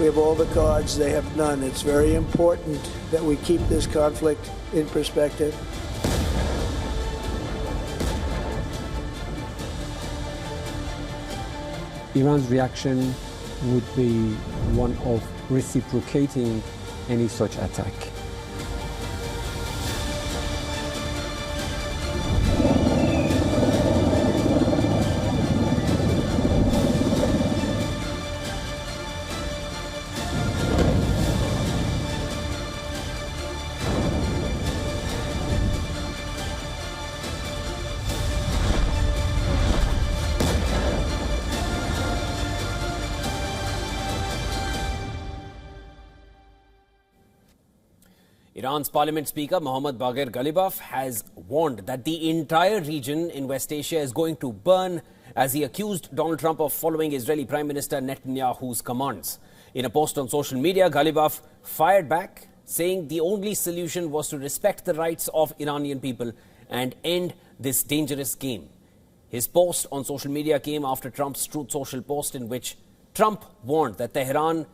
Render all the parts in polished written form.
We have all the cards, they have none. It's very important that we keep this conflict in perspective. Iran's reaction would be one of reciprocating any such attack. Iran's parliament speaker Mohammad Bagher Ghalibaf has warned that the entire region in West Asia is going to burn, as he accused Donald Trump of following Israeli Prime Minister Netanyahu's commands. In a post on social media, Ghalibaf fired back, saying the only solution was to respect the rights of Iranian people and end this dangerous game. His post on social media came after Trump's Truth Social post, in which Trump warned that Tehran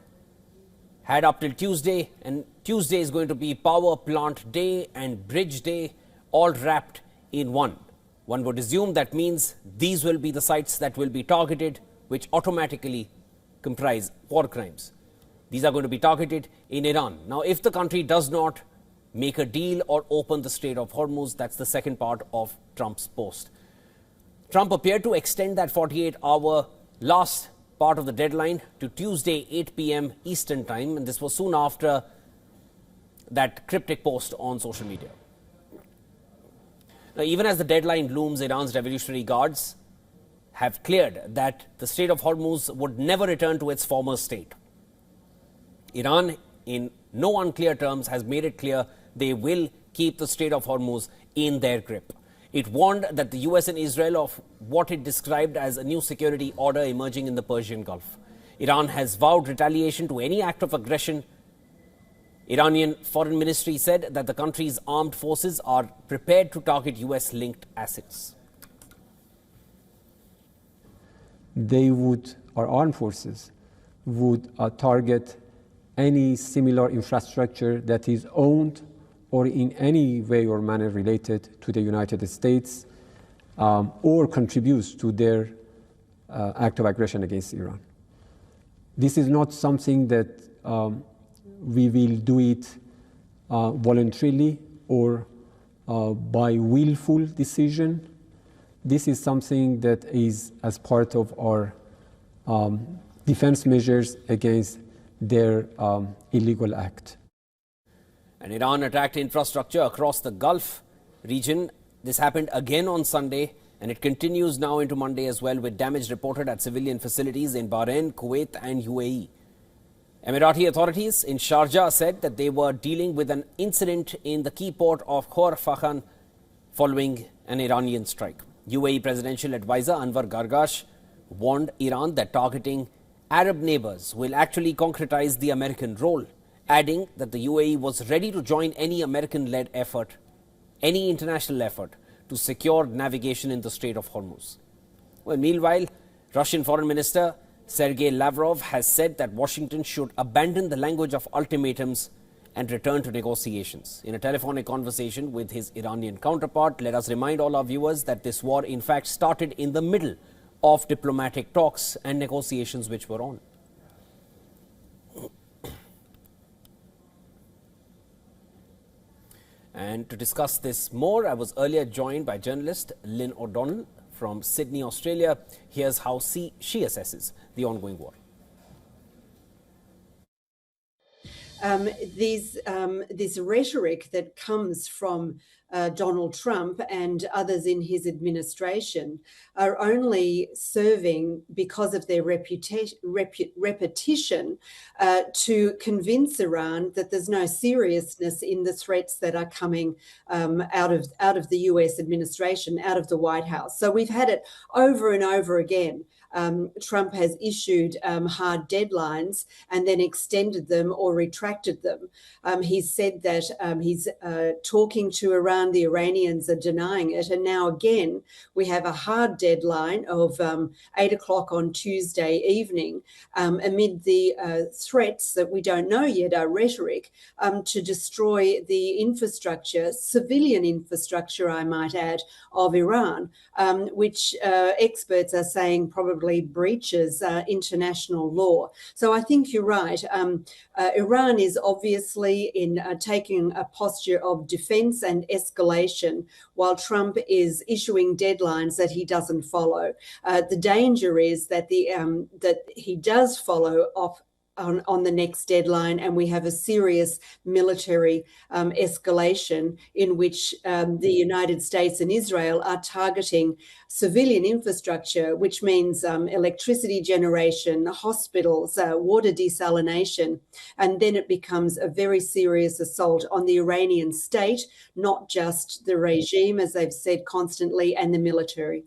had up till Tuesday, and Tuesday is going to be Power Plant Day and Bridge Day, all wrapped in one. One would assume that means these will be the sites that will be targeted, which automatically comprise war crimes. These are going to be targeted in Iran. Now, if the country does not make a deal or open the Strait of Hormuz, that's the second part of Trump's post. Trump appeared to extend that 48-hour last part of the deadline to Tuesday 8 p.m. Eastern Time, and this was soon after that cryptic post on social media. Now, even as the deadline looms, Iran's Revolutionary Guards have cleared that the Strait of Hormuz would never return to its former state. Iran, in no unclear terms, has made it clear they will keep the Strait of Hormuz in their grip. It warned that the US and Israel of what it described as a new security order emerging in the Persian Gulf. Iran has vowed retaliation to any act of aggression. Iranian Foreign Ministry said that the country's armed forces are prepared to target US-linked assets. Our armed forces would target any similar infrastructure that is owned or in any way or manner related to the United States, or contributes to their act of aggression against Iran. This is not something that we will do it voluntarily or by willful decision. This is something that is as part of our defense measures against their illegal act. And Iran attacked infrastructure across the Gulf region. This happened again on Sunday, and it continues now into Monday as well, with damage reported at civilian facilities in Bahrain, Kuwait and UAE. Emirati authorities in Sharjah said that they were dealing with an incident in the key port of Khor Fakhan following an Iranian strike. UAE presidential advisor Anwar Gargash warned Iran that targeting Arab neighbors will actually concretize the American role, adding that the UAE was ready to join any American-led effort, any international effort, to secure navigation in the Strait of Hormuz. Well, meanwhile, Russian Foreign Minister Sergei Lavrov has said that Washington should abandon the language of ultimatums and return to negotiations. In a telephonic conversation with his Iranian counterpart, let us remind all our viewers that this war in fact started in the middle of diplomatic talks and negotiations which were on. And to discuss this more, I was earlier joined by journalist Lynn O'Donnell from Sydney, Australia. Here's how she assesses the ongoing war. This rhetoric that comes from Donald Trump and others in his administration are only serving, because of their repetition, to convince Iran that there's no seriousness in the threats that are coming out of the US administration, out of the White House. So we've had it over and over again. Trump has issued hard deadlines and then extended them or retracted them. He's said that he's talking to Iran Iran. The Iranians are denying it. And now again, we have a hard deadline of 8 o'clock on Tuesday evening amid the threats that we don't know yet are rhetoric to destroy the infrastructure, civilian infrastructure, I might add, of Iran, which experts are saying probably breaches international law. So I think you're right. Iran is obviously in taking a posture of defense and escalation, while Trump is issuing deadlines that he doesn't follow. The danger is that that he does follow off on the next deadline, and we have a serious military escalation in which the United States and Israel are targeting civilian infrastructure, which means electricity generation, hospitals, water desalination, and then it becomes a very serious assault on the Iranian state, not just the regime, as they've said constantly, and the military.